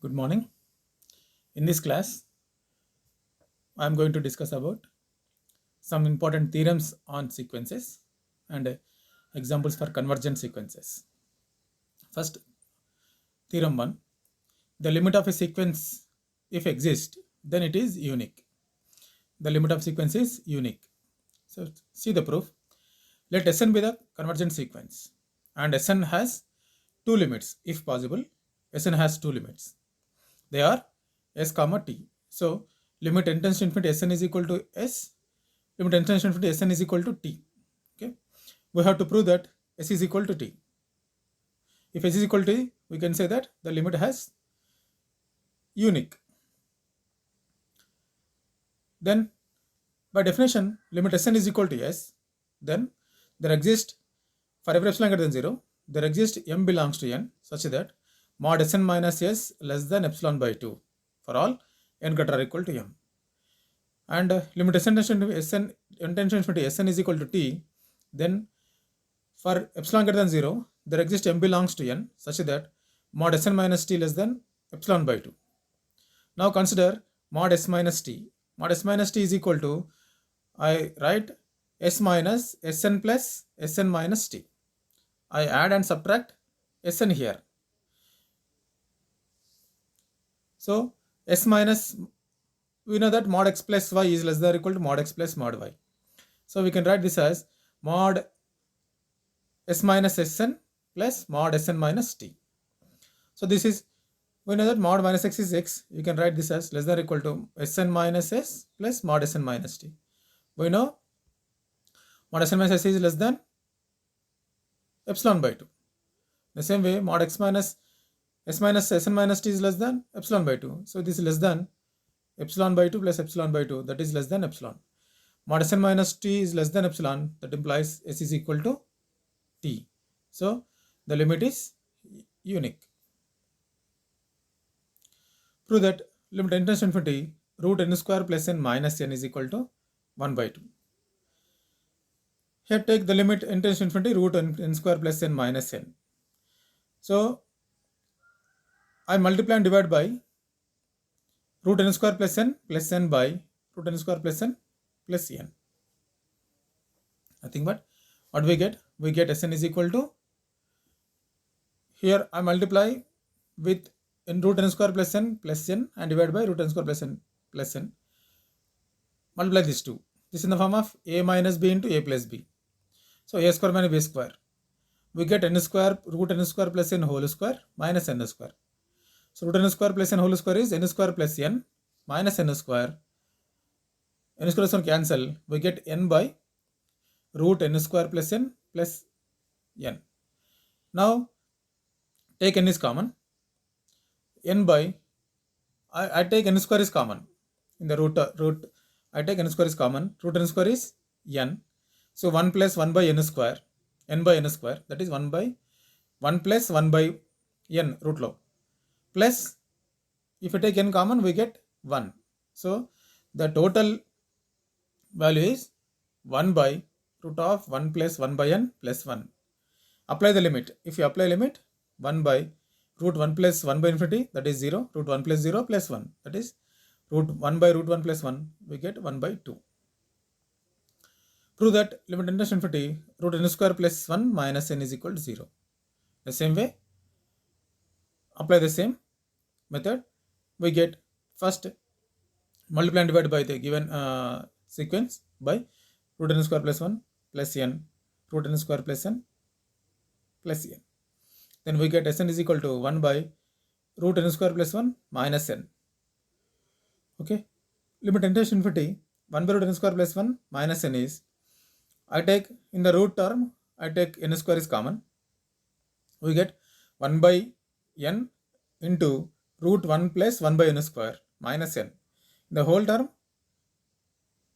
Good morning. In this class, I am going to discuss about some important theorems on sequences and examples for convergent sequences. First, theorem 1. The limit of a sequence, if exists, then it is unique. The limit of sequence is unique. So, see the proof. Let Sn be the convergent sequence and Sn has two limits if possible. Sn has two limits. They are s comma t. So limit n tends to infinity Sn is equal to s, limit n tends to infinity Sn is equal to t. Okay, we have to prove that s is equal to t. If s is equal to t, we can say that the limit has unique. Then by definition, limit Sn is equal to s, then there exists for every epsilon greater than 0, there exists m belongs to n such that mod Sn minus s less than epsilon by 2 for all n greater or equal to m. And limit Sn tends to Sn n tends to infinity Sn is equal to t, then for epsilon greater than 0, there exists m belongs to n such that mod Sn minus t less than epsilon by 2. Now consider mod s minus t. Mod s minus t is equal to, I write s minus Sn plus Sn minus t. I add and subtract Sn here. So s minus, we know that mod x plus y is less than or equal to mod x plus mod y. So we can write this as mod s minus Sn plus mod Sn minus t. So this is, we know that mod minus x is x. You can write this as less than or equal to Sn minus s plus mod Sn minus t. We know mod Sn minus s is less than epsilon by 2. The same way mod x minus s minus Sn minus t is less than epsilon by 2. So this is less than epsilon by 2 plus epsilon by 2, that is less than epsilon. Mod Sn minus t is less than epsilon, that implies s is equal to t. So the limit is unique. Prove that limit n tends to infinity root n square plus n minus n is equal to 1 by 2. Here take the limit n tends to infinity root n square plus n minus n. So I multiply and divide by root n square plus n by root n square plus n plus n. Nothing but what we get? We get Sn is equal to, here I multiply with n root n square plus n and divide by root n square plus n. Multiply these two. This is in the form of a minus b into a plus b. So a square minus b square. We get n square root n square plus n whole square minus n square. So root n square plus n whole square is n square plus n minus n square. N square plus 1 cancel. We get n by root n square plus n plus n. Now take n is common. N by, I take n square is common. In the root I take n square is common. Root n square is n. So 1 plus 1 by n square, n by n square, that is 1 by 1 plus 1 by n root low. Plus, if you take n common, we get 1. So the total value is 1 by root of 1 plus 1 by n plus 1. Apply the limit. If you apply limit, 1 by root 1 plus 1 by infinity, that is 0. Root 1 plus 0 plus 1, that is root 1 by root 1 plus 1, we get 1 by 2. Prove that limit n tends to infinity root n square plus 1 minus n is equal to 0. The same way, apply the same method. We get first multiply and divide by the given sequence by root n square plus 1 plus n, root n square plus n plus n. Then we get Sn is equal to 1 by root n square plus 1 minus n. Okay, limit n tends to infinity 1 by root n square plus 1 minus n is, I take in the root term, I take n square is common. We get 1 by n into root 1 plus 1 by n square minus n. The whole term,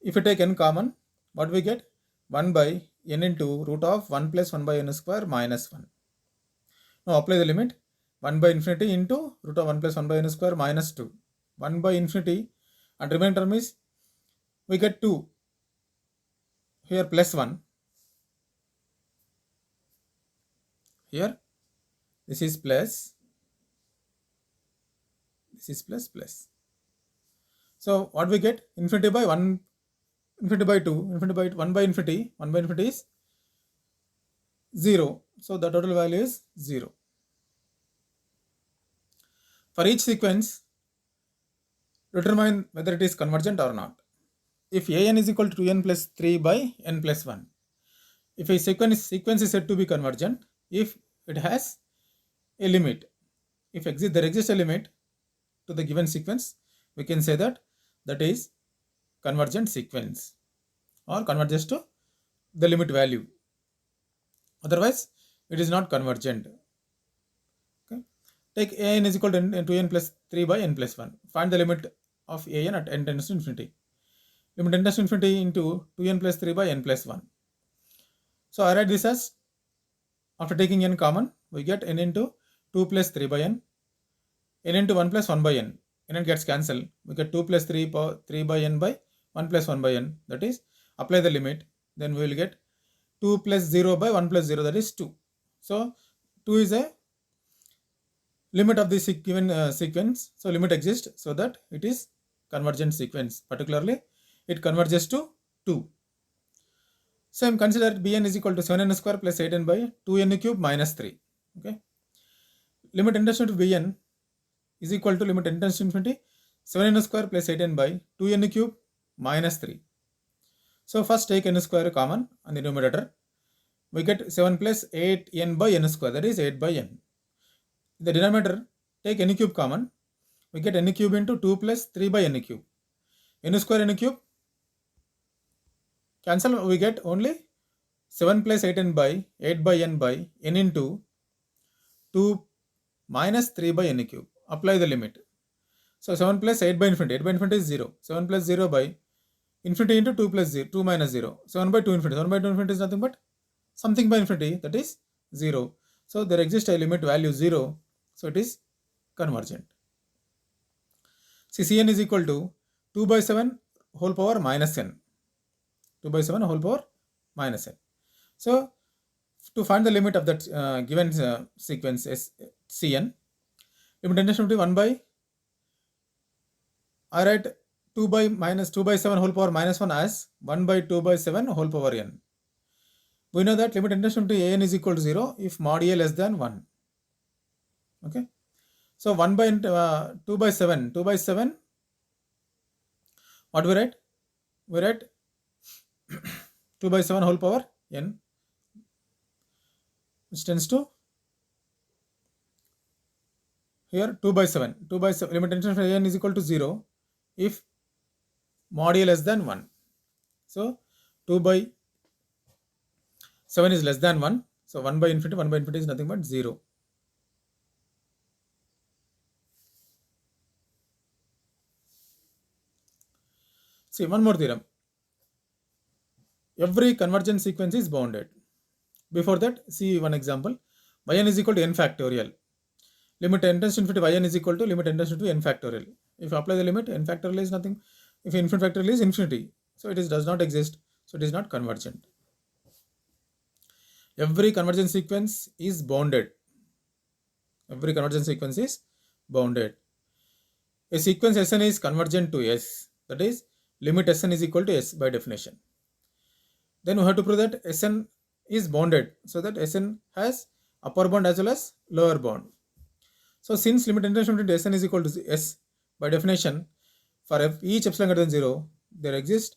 if you take n common, what we get? 1 by n into root of 1 plus 1 by n square minus 1. Now apply the limit 1 by infinity into root of 1 plus 1 by n square minus 2. 1 by infinity and remaining term is, we get 2. Here plus 1. Here this is plus This is plus plus. So what we get? Infinity by 1, infinity by 2, infinity by 1 by infinity. 1 by infinity is 0. So the total value is 0. For each sequence, determine whether it is convergent or not. If an is equal to 2n plus 3 by n plus 1, if a sequence is said to be convergent if it has a limit. If there exists a limit to the given sequence, we can say that that is convergent sequence or converges to the limit value. Otherwise, it is not convergent. Okay. Take an is equal to 2n plus 3 by n plus 1. Find the limit of an at n tends to infinity. Limit n tends to infinity into 2n plus 3 by n plus 1. So I write this as, after taking n common, we get n into 2 plus 3 by n into 1 plus 1 by n. N gets cancelled. We get 2 plus 3 by n by 1 plus 1 by n. That is, apply the limit. Then we will get 2 plus 0 by 1 plus 0. That is 2. So 2 is a limit of this given sequence. So limit exists so that it is convergent sequence. Particularly, it converges to 2. So consider Bn is equal to 7n square plus 8n by 2n cube minus 3. Okay. Limit n tends to Bn is equal to limit n tends to infinity 7n square plus 8n by 2n cube minus 3. So first take n square common on the numerator. We get 7 plus 8n by n square, that is 8 by n. In the denominator, take n cube common. We get n cube into 2 plus 3 by n cube. N square n cube cancel, we get only 7 plus 8n by 8 by n by n into 2 minus 3 by n cube. Apply the limit. So 7 plus 8 by infinity. 8 by infinity is 0. 7 plus 0 by infinity into 2 plus 0. 2 minus 0. 7 by 2 infinity. 7 by 2 infinity is nothing but something by infinity, that is 0. So there exists a limit value 0. So it is convergent. See, Cn is equal to 2 by 7 whole power minus n. 2 by 7 whole power minus n. So to find the limit of that given sequence is Cn, limit n tends to 1 by, I write 2 by 7 whole power minus 1 as 1 by 2 by 7 whole power n. We know that limit n tends to an is equal to 0 if mod a less than 1. Okay. So 1 by 2 by 7, 2 by 7, what we write? We write 2 by 7 whole power n, which tends to here 2 by 7. 2 by 7, limit n tends to n is equal to 0 if mod a less than 1. So 2 by 7 is less than 1. So 1 by infinity is nothing but 0. See, one more theorem. Every convergent sequence is bounded. Before that, see one example. Yn is equal to n factorial. Limit n tends to infinity yn is equal to limit n tends to n factorial. If you apply the limit, n factorial is nothing. If infinite factorial is infinity. So it does not exist. So it is not convergent. Every convergent sequence is bounded. Every convergent sequence is bounded. A sequence Sn is convergent to S. That is, limit Sn is equal to S by definition. Then we have to prove that Sn is bounded. So that Sn has upper bound as well as lower bound. So since limit n tends to infinity Sn is equal to S by definition, for each epsilon greater than 0, there exists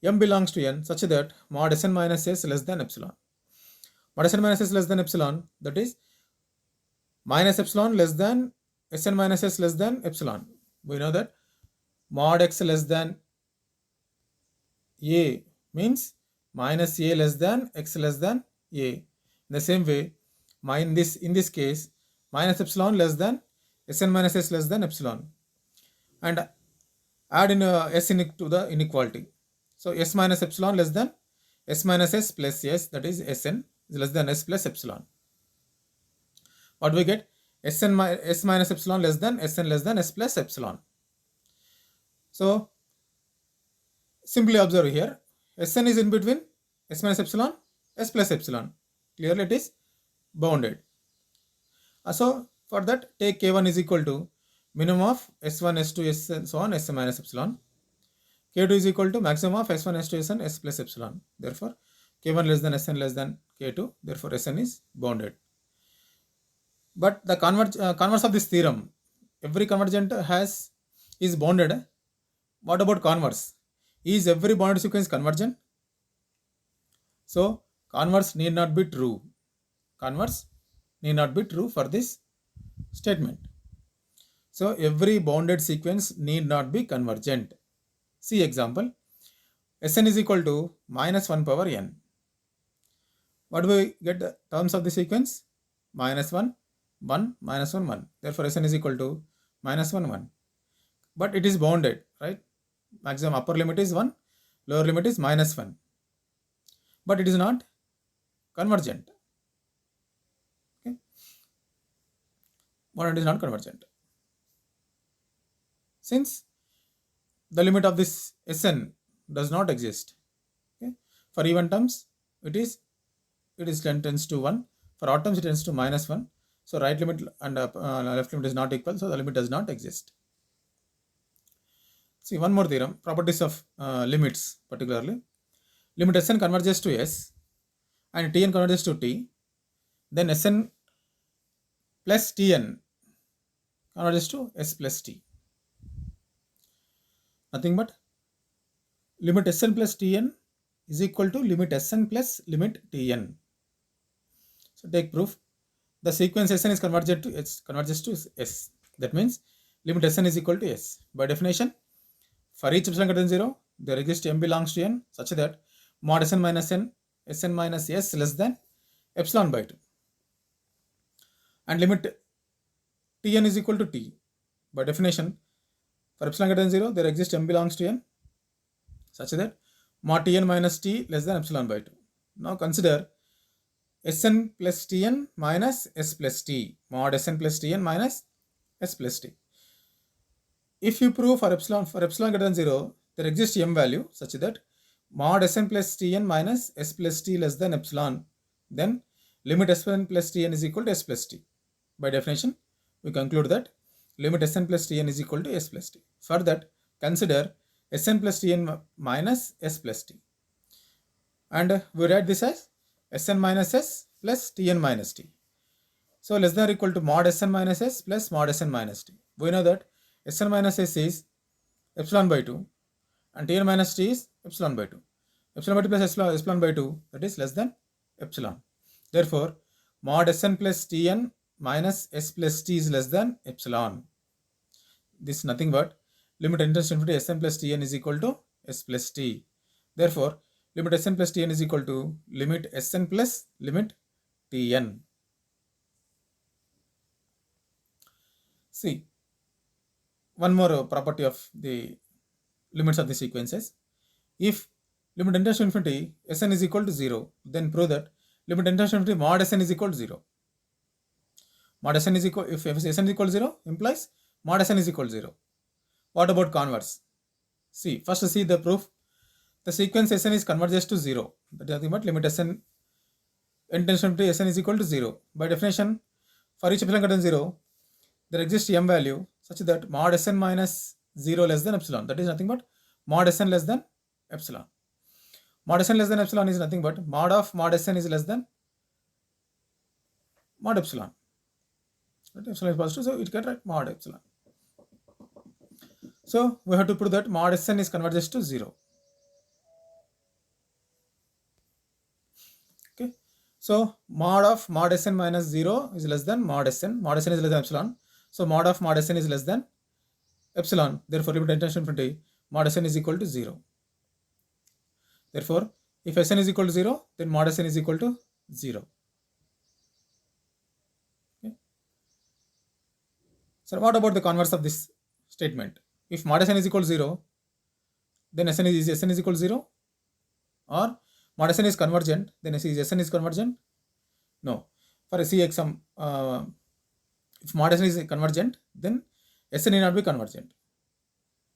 m belongs to n such that mod Sn minus S less than epsilon. Mod Sn minus S less than epsilon, that is minus epsilon less than Sn minus S less than epsilon. We know that mod x less than a means minus a less than x less than a. In the same way, in this case, minus epsilon less than Sn minus S less than epsilon, and add in S to the inequality. So S minus epsilon less than S minus S plus S, that is Sn is less than S plus epsilon. What we get? S minus epsilon less than Sn less than S plus epsilon. So simply observe here, Sn is in between S minus epsilon, S plus epsilon. Clearly it is bounded. So for that, take K1 is equal to minimum of S1, S2, S and so on, Sn minus epsilon. K2 is equal to maximum of S1, S2, Sn, S plus epsilon. Therefore, K1 less than Sn less than K2. Therefore, Sn is bounded. But the converse of this theorem, every convergent is bounded. What about converse? Is every bounded sequence convergent? So, converse need not be true. Converse need not be true for this statement. So, every bounded sequence need not be convergent. See example. Sn is equal to minus 1 power n. What do we get the terms of the sequence? Minus 1, 1, minus 1, 1. Therefore, Sn is equal to minus 1, 1. But it is bounded, right? Maximum upper limit is 1, lower limit is minus 1. But it is not convergent. Okay? Bounded is not convergent. Since the limit of this Sn does not exist. Okay? For even terms, it tends to 1. For odd terms, it tends to minus 1. So right limit and left limit is not equal. So the limit does not exist. See one more theorem, properties of limits particularly. Limit Sn converges to S and Tn converges to T. Then Sn plus Tn converges to S plus T. Nothing but limit Sn plus Tn is equal to limit Sn plus limit Tn. So take proof. The sequence Sn is converges to S. That means limit Sn is equal to S. By definition, for each epsilon greater than 0, there exists m belongs to n such that mod Sn minus S less than epsilon by 2. And limit Tn is equal to T. By definition, for epsilon greater than 0, there exists m belongs to n such that mod Tn minus T less than epsilon by 2. Now consider Sn plus Tn minus S plus T. Mod Sn plus Tn minus S plus T. If you prove for epsilon greater than 0, there exists m value such that mod Sn plus Tn minus S plus T less than epsilon, then limit Sn plus Tn is equal to S plus T. By definition, we conclude that limit Sn plus Tn is equal to S plus T. For that, consider Sn plus Tn minus S plus T. And we write this as Sn minus S plus Tn minus T. So less than or equal to mod Sn minus S plus mod Sn minus T. We know that Sn minus S is epsilon by 2 and Tn minus T is epsilon by 2. Epsilon by 2 plus epsilon by 2, that is less than epsilon. Therefore, mod Sn plus Tn minus S plus T is less than epsilon. This is nothing but limit n tends to infinity Sn plus Tn is equal to S plus T. Therefore, limit Sn plus Tn is equal to limit Sn plus limit Tn. See, one more property of the limits of the sequences. If limit n tends to infinity Sn is equal to 0, then prove that limit n tends to infinity mod Sn is equal to 0. Mod Sn is equal, if Sn is equal to 0, implies mod Sn is equal to 0. What about converse? See, first see the proof. The sequence Sn is converges to 0. That is nothing but limit Sn n tends to infinity Sn is equal to 0. By definition, for each epsilon greater than 0, there exists m value such that mod Sn minus 0 less than epsilon. That is nothing but mod Sn less than epsilon. Mod Sn less than epsilon is nothing but mod of mod Sn is less than mod epsilon. Right? Epsilon is positive, so it can write mod epsilon. So we have to prove that mod Sn is converges to 0. Okay. So mod of mod Sn minus 0 is less than mod Sn. Mod Sn is less than epsilon. So mod of mod Sn is less than epsilon. Therefore, limit n tends to infinity, mod Sn is equal to 0. Therefore, if Sn is equal to 0, then mod Sn is equal to 0. Okay. So what about the converse of this statement? If mod Sn is equal to 0, then Sn is equal to 0, or mod Sn is convergent, then Sn is convergent? No. For a CX, if mod Sn is convergent, then Sn need not be convergent.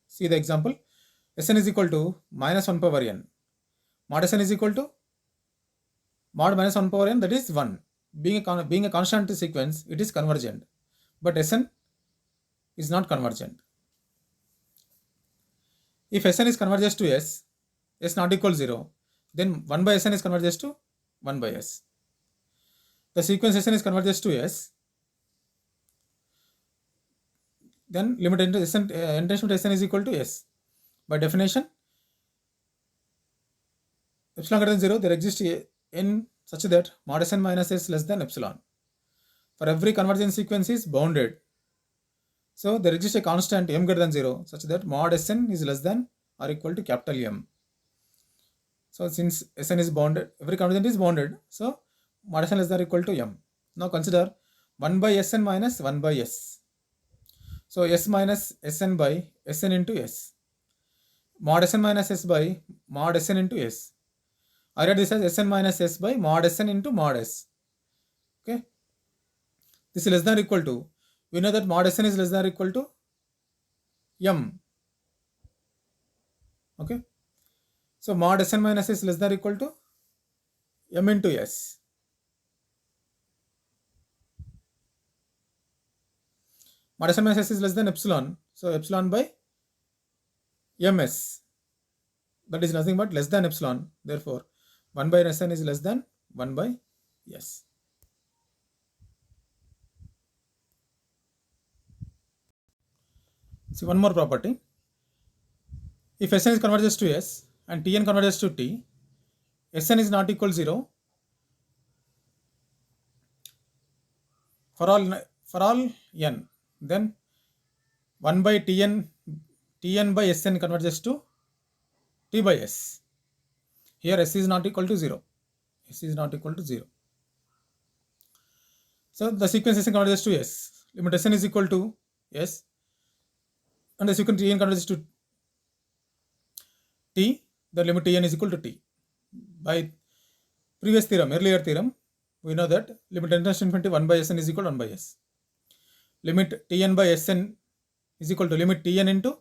See the example. Sn is equal to minus 1 power n. Mod Sn is equal to mod minus 1 power n, that is 1. Being a constant sequence, it is convergent. But Sn is not convergent. If Sn is converges to S not equal 0, then 1 by Sn is converges to 1 by S. The sequence Sn is converges to S, then limit Sn to Sn is equal to S. By definition, epsilon greater than 0, there exists n such that mod Sn minus S less than epsilon. For every convergence sequence is bounded. So there exists a constant m greater than 0 such that mod Sn is less than or equal to capital M. So since Sn is bounded, every convergence is bounded. So mod Sn less than or equal to M. Now consider 1 by Sn minus 1 by S. So S minus Sn by Sn into S. Mod Sn minus S by mod Sn into S. I write this as Sn minus S by mod Sn into mod S. Okay. This is less than or equal to. We know that mod Sn is less than or equal to M. Okay. So mod Sn minus S is less than or equal to M into S. Mod Sn minus S is less than epsilon. So epsilon by ms. That is nothing but less than epsilon. Therefore, 1 by Sn is less than 1 by S. See one more property. If Sn is converges to S and Tn converges to T, Sn is not equal 0 for all n. Then 1 by Tn by Sn converges to T by S. Here S is not equal to 0. S is not equal to 0. So the sequence Sn converges to S. Limit Sn is equal to S. And the sequence Tn converges to T. The limit Tn is equal to T. By previous theorem, earlier theorem, we know that limit n tends to infinity 1 by Sn is equal to 1 by S. Limit Tn by Sn is equal to limit Tn into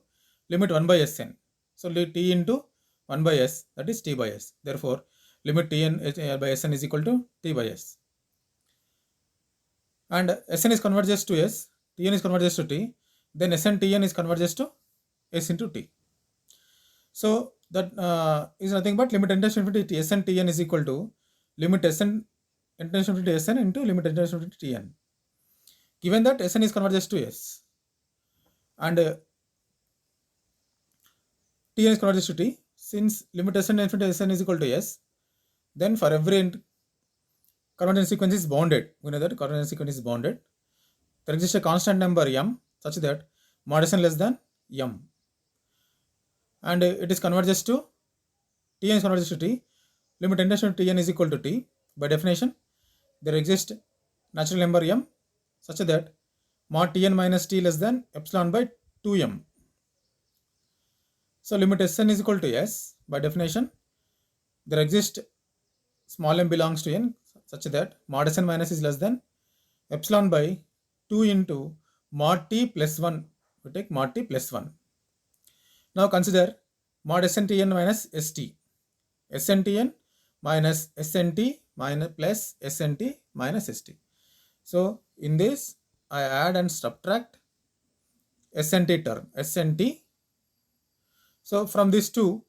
limit 1 by Sn. So T into 1 by S, that is T by S. Therefore, limit Tn by Sn is equal to T by S. And Sn is converges to S, Tn is converges to T, then Sn Tn is converges to S into T. So that is nothing but limit n tends to infinity Sn Tn is equal to limit Sn n tends to infinity Sn into limit n tends to infinity Tn. Given that Sn is converges to S and Tn is converges to T, since limit Sn infinity Sn is equal to S, then for every convergence sequence is bounded. We know that convergence sequence is bounded. There exists a constant number M such that mod Sn less than M. And it is converges to Tn is converges to T. Limit n tends to Tn is equal to T. By definition, there exists natural number M such that mod Tn minus T less than epsilon by 2M. So limit Sn is equal to S. By definition, there exists small m belongs to n such that mod Sn minus is less than epsilon by 2 into mod T plus 1. We take mod T plus 1. Now consider mod Sn minus St. Sn minus Snt minus plus Snt minus St. So in this, I add and subtract Snt term, Snt. So from these two,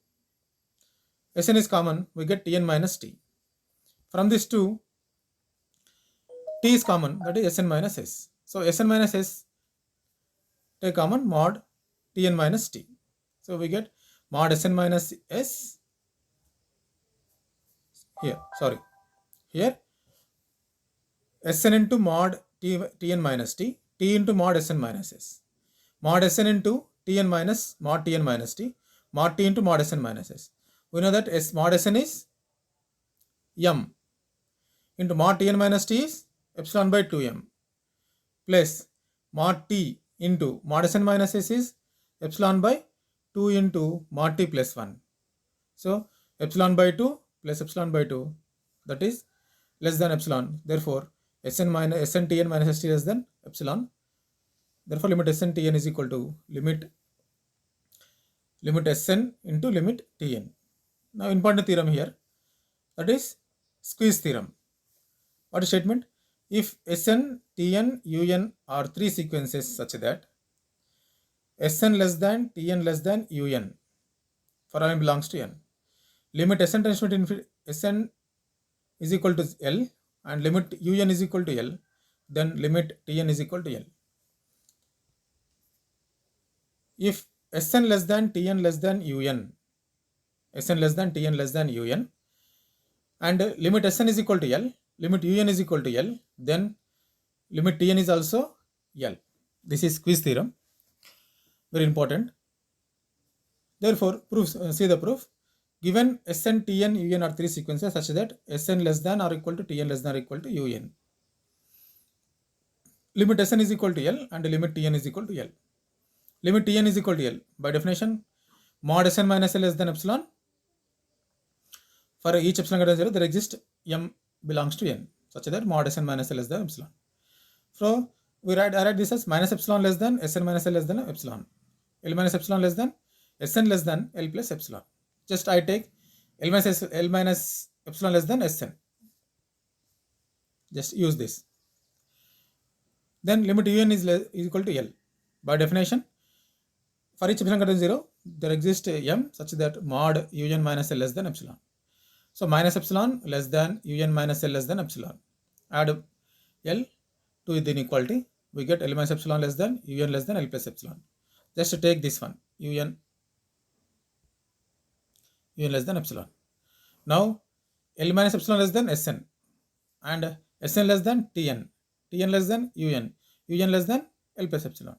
Sn is common, we get Tn minus T. From these two, T is common, that is Sn minus S. So Sn minus S take common mod Tn minus T. So we get mod Sn minus S here, here Sn into mod Tn minus T, T into mod Sn minus S, mod Sn into Tn minus mod Tn minus T, mod T into mod Sn minus S. We know that mod Sn is M into mod Tn minus T is epsilon by 2M plus mod T into mod Sn minus S is epsilon by 2 into mod T plus 1. So epsilon by 2 plus epsilon by 2, that is less than epsilon. Therefore, Sn Tn minus St less than epsilon. Therefore, limit Sn Tn is equal to limit Sn into limit Tn. Now, important theorem here, that is squeeze theorem. What is statement? If Sn, Tn, Un are three sequences such that Sn less than Tn less than Un for n belongs to n. Limit Sn tends to infinity, Sn is equal to L and limit Un is equal to L, then limit Tn is equal to L. If Sn less than Tn less than Un, Sn less than Tn less than Un, and limit Sn is equal to L, limit Un is equal to L, then limit Tn is also L. This is Squeeze theorem, very important. Therefore, see the proof. Given Sn, Tn, Un are three sequences such that Sn less than or equal to Tn less than or equal to Un. Limit Sn is equal to L and limit Tn is equal to L. Limit Tn is equal to L. By definition, mod Sn minus L less than epsilon. For each epsilon greater than 0, there exists m belongs to n, such that mod Sn minus L less than epsilon. So I write this as minus epsilon less than Sn minus L less than epsilon. L minus epsilon less than Sn less than L plus epsilon. Just I take L minus epsilon less than Sn. Just use this. Then limit Un is equal to L. By definition, for each epsilon greater than 0, there exists m such that mod Un minus L less than epsilon. So minus epsilon less than Un minus L less than epsilon. Add L to the inequality. We get L minus epsilon less than Un less than L plus epsilon. Just to take this one, Un less than epsilon. Now L minus epsilon less than Sn and Sn less than Tn, Tn less than Un less than L plus epsilon.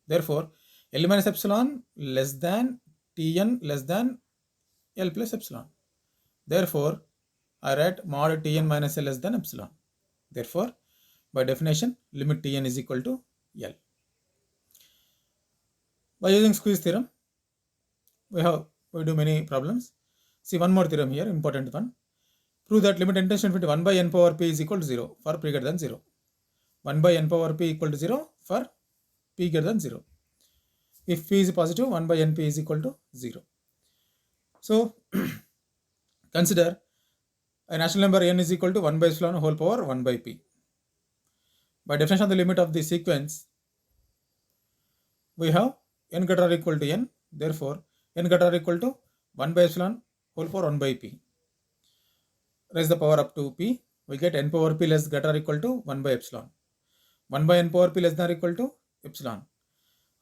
Therefore, L minus epsilon less than Tn less than L plus epsilon. Therefore, I write mod Tn minus L less than epsilon. Therefore, by definition, limit Tn is equal to L. By using Squeeze theorem, we do many problems. See one more theorem here, important one. Prove that limit n tends to infinity 1 by n power p is equal to 0 for p greater than 0. 1 by n power p equal to 0 for p greater than 0. If p is positive, 1 by np is equal to 0. So, consider a natural number n is equal to 1 by epsilon whole power 1 by p. By definition of the limit of the sequence, we have n greater or equal to n. Therefore, n greater or equal to 1 by epsilon whole power 1 by p. Raise the power up to p. We get n power p less greater or equal to 1 by epsilon. 1 by n power p less than or equal to epsilon.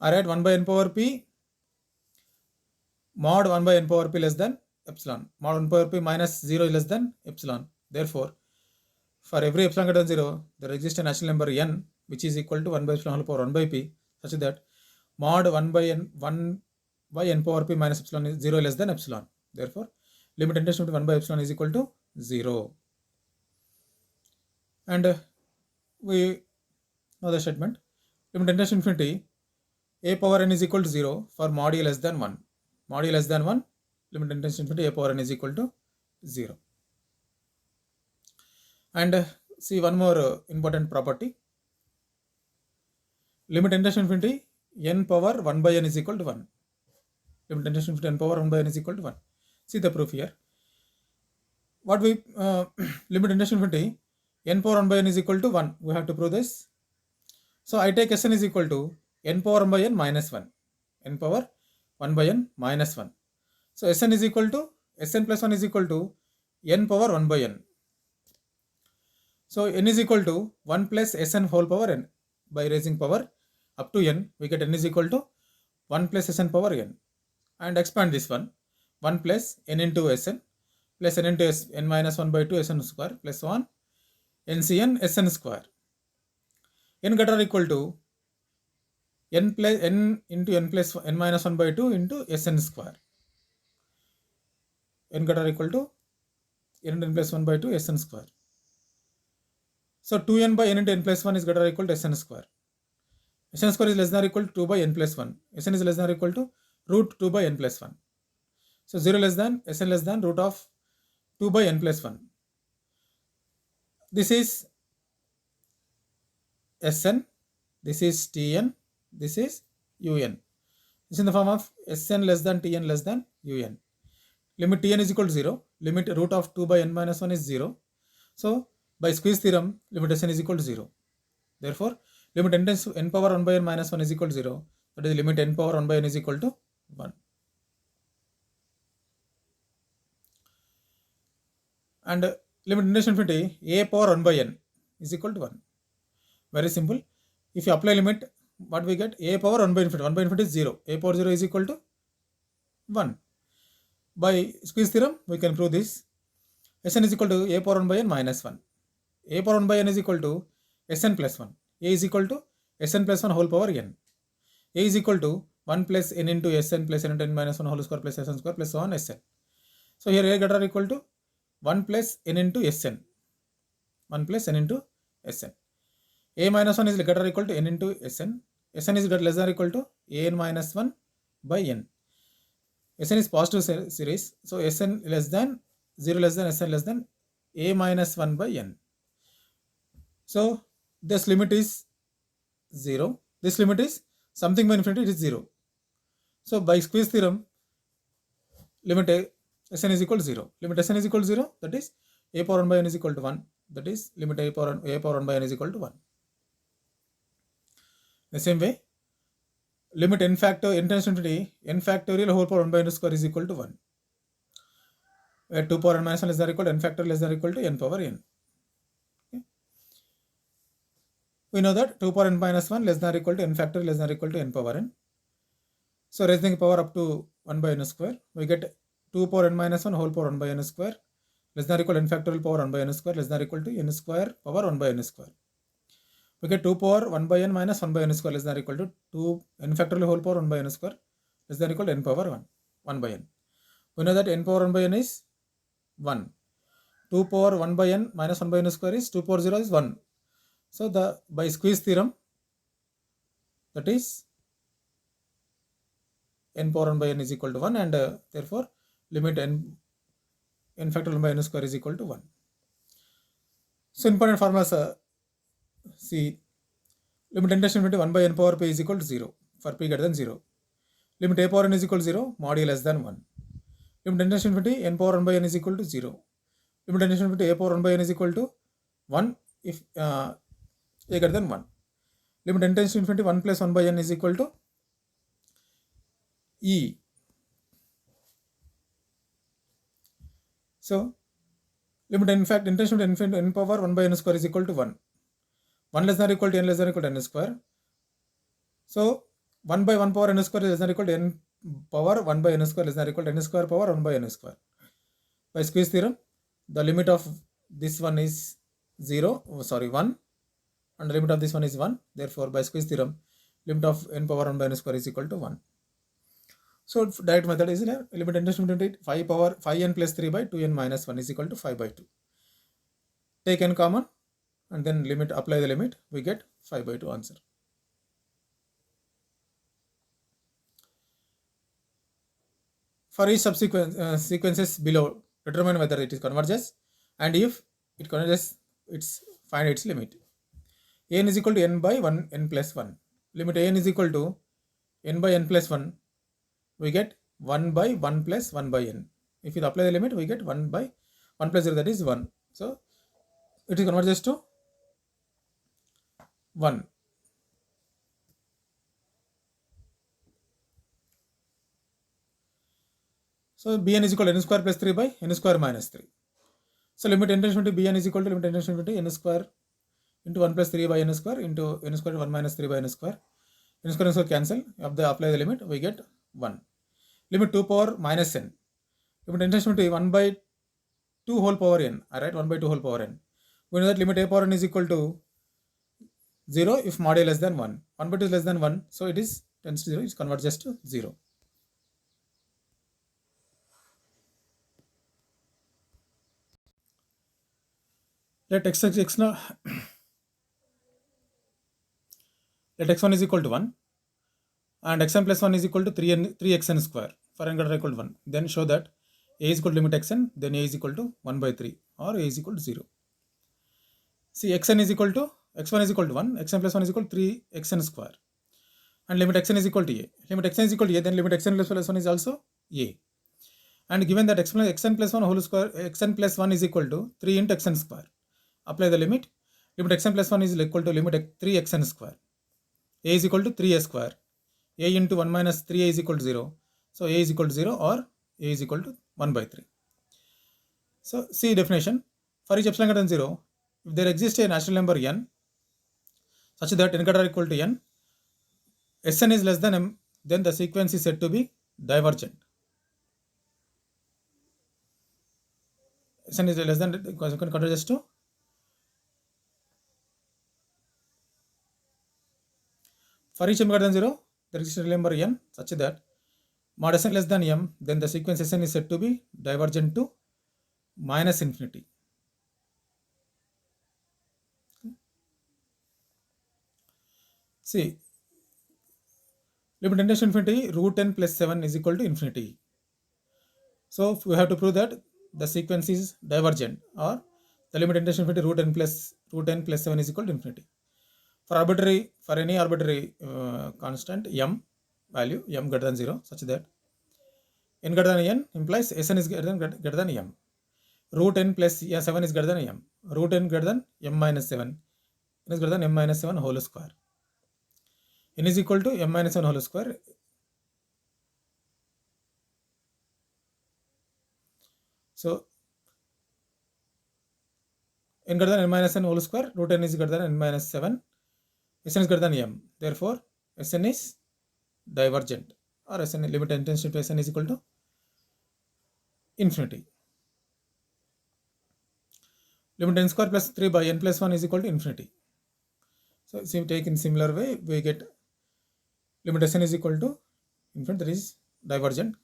I write 1 by n power p mod 1 by n power p less than epsilon. Mod 1 power p minus 0 is less than epsilon. Therefore, for every epsilon greater than 0, there exists a natural number n which is equal to 1 by epsilon whole power 1 by p, such that mod 1 by n power p minus epsilon is 0 less than epsilon. Therefore, limit n tends to 1 by epsilon is equal to 0. And we know the statement. Limit n tends to infinity a power n is equal to 0 for mod a less than 1. Mod a less than 1, limit n tends to infinity a power n is equal to 0. And see one more important property. Limit n tends to infinity n power 1 by n is equal to 1. Limit n tends to infinity n power 1 by n is equal to 1. See the proof here. What we limit n tends to infinity n power 1 by n is equal to 1. We have to prove this. So I take Sn is equal to n power 1 by n minus 1. N power 1 by n minus 1. So Sn is equal to Sn plus 1 is equal to n power 1 by n. So n is equal to 1 plus Sn whole power n. By raising power up to n, we get n is equal to 1 plus Sn power n. And expand this one. 1 plus n into Sn plus n into n minus 1 by 2 Sn square plus 1 NCN Sn square. N greater or equal to n plus n into n plus n minus 1 by 2 into Sn square. N greater or equal to n into n plus 1 by 2 Sn square. So 2n by n into n plus 1 is greater or equal to Sn square. Sn square is less than or equal to 2 by n plus 1. Sn is less than or equal to root 2 by n plus 1. So 0 less than Sn less than root of 2 by n plus 1. This is Sn, this is Tn, this is Un. This is in the form of Sn less than Tn less than Un. Limit Tn is equal to 0. Limit root of 2 by n minus 1 is 0. So by Squeeze theorem, limit Sn is equal to 0. Therefore, limit n tends to n power 1 by n minus 1 is equal to 0. that is limit n power 1 by n is equal to 1. And limit integration infinity a power 1 by n is equal to 1. Very simple. If you apply limit, what we get? A power 1 by infinity. 1 by infinity is 0. A power 0 is equal to 1. By squeeze theorem, we can prove this. Sn is equal to a power 1 by n minus 1. A power 1 by n is equal to Sn plus 1. A is equal to Sn plus 1 whole power n. A is equal to 1 plus n into Sn plus n into n minus 1 whole square plus Sn square plus 1 Sn. So here A get are equal to 1 plus n into Sn. 1 plus n into Sn. A minus 1 is greater or equal to n into Sn. Sn is less than or equal to an minus 1 by n. Sn is positive series. So Sn less than 0 less than Sn less than a minus 1 by n. So this limit is 0. This limit is something by infinity, it is 0. So by squeeze theorem, limit Sn is equal to 0. Limit Sn is equal to 0, that is a power 1 by n is equal to 1. That is limit a power 1 by n is equal to 1. The same way, limit n factor n tends to infinity n factorial whole power 1 by n square is equal to 1. Where 2 power n minus 1 less than or equal to n factorial less than or equal to n power n. Okay. We know that 2 power n minus 1 less than or equal to n factorial less than or equal to n power n. So raising power up to 1 by n square, we get 2 power n minus 1 whole power 1 by n square less than or equal to n factorial power 1 by n square less than or equal to n square power 1 by n square. We get 2 power 1 by n minus 1 by n square less than or equal to 2 n factorial whole power 1 by n square less than or equal to n power 1 by n. We know that n power 1 by n is 1. 2 power 1 by n minus 1 by n square is 2 power 0 is 1. So by squeeze theorem, that is n power 1 by n is equal to 1, and therefore limit n factorial 1 by n square is equal to 1. So important formulas, see, limit n tends to infinity 1 by n power p is equal to 0 for p greater than 0. Limit a power n is equal to 0, mod a less than 1. Limit n tends to infinity n power 1 by n is equal to 0. Limit n tends to infinity a power 1 by n is equal to 1 if a greater than 1. Limit n tends to infinity 1 plus 1 by n is equal to e. So limit n fact n tends to infinity n power 1 by n square is equal to 1. 1 less than or equal to n less than or equal to n square. So 1 by 1 power n square is less than or equal to n power 1 by n square less than or equal to n square power 1 by n square. By squeeze theorem, the limit of this one is 1, and the limit of this one is 1. Therefore, by squeeze theorem, limit of n power 1 by n square is equal to 1. So direct method is limit n tends to infinity 5 power 5n plus 3 by 2n minus 1 is equal to 5 by 2. Take n common and then apply the limit, we get 5 by 2 answer. For each subsequent sequences below, determine whether it is converges, and if it converges, find its limit. An is equal to n by 1 n plus 1. Limit an is equal to n by n plus 1. We get 1 by 1 plus 1 by n. If you apply the limit, we get 1 by 1 plus 0, that is 1. So it is converges to 1. So bn is equal to n square plus 3 by n square minus 3. So limit n tends to bn is equal to limit n tends to n square into 1 plus 3 by n square into n square 1 minus 3 by n square. N square cancel. Apply the limit, we get 1. Limit 2 power minus n. Limit n tends to 1 by 2 whole power n. Alright, 1 by 2 whole power n. We know that limit a power n is equal to 0 if mod a less than 1. 1 by 2 is less than 1. So it is tends to 0, it converges to 0. Let let x1 is equal to 1 and xn plus 1 is equal to 3xn square for n greater or equal to 1. Then show that a is equal to limit xn, then a is equal to 1 by 3 or a is equal to 0. See, xn is equal to x1 is equal to 1, xn plus 1 is equal to 3xn square, and limit xn is equal to a. Limit xn is equal to a, then limit xn plus 1 is also a. And given that xn plus 1 whole square, xn plus 1 is equal to 3 into xn square. Apply the limit. Limit xn plus 1 is equal to limit 3xn square. A is equal to 3a square. a into 1 minus 3a is equal to 0. So a is equal to 0 or a is equal to 1 by 3. So see definition. For each epsilon greater than 0, if there exists a natural number n such that n greater or equal to n, Sn is less than m, then the sequence is said to be divergent. Sn is less than, because you can consider just to for each m greater than 0, there exists a real number n such that mod Sn less than m, then the sequence Sn is said to be divergent to minus infinity. See, limit tending to infinity, root n plus 7 is equal to infinity. So we have to prove that the sequence is divergent, or the limit tending to infinity root n plus 7 is equal to infinity. For any arbitrary constant m value, m greater than 0, such that n greater than n implies Sn is greater than m. Root n plus 7 is greater than m. Root n greater than m minus 7. N is greater than m minus 7 whole square. N is equal to m minus 7 whole square. So n greater than n minus 7 whole square, root n is greater than n minus 7. Sn is greater than m. Therefore, Sn is divergent, or Sn limit intensity to Sn is equal to infinity. Limit n square plus 3 by n plus 1 is equal to infinity. So if we take in similar way, we get limit Sn is equal to infinity, that is divergent.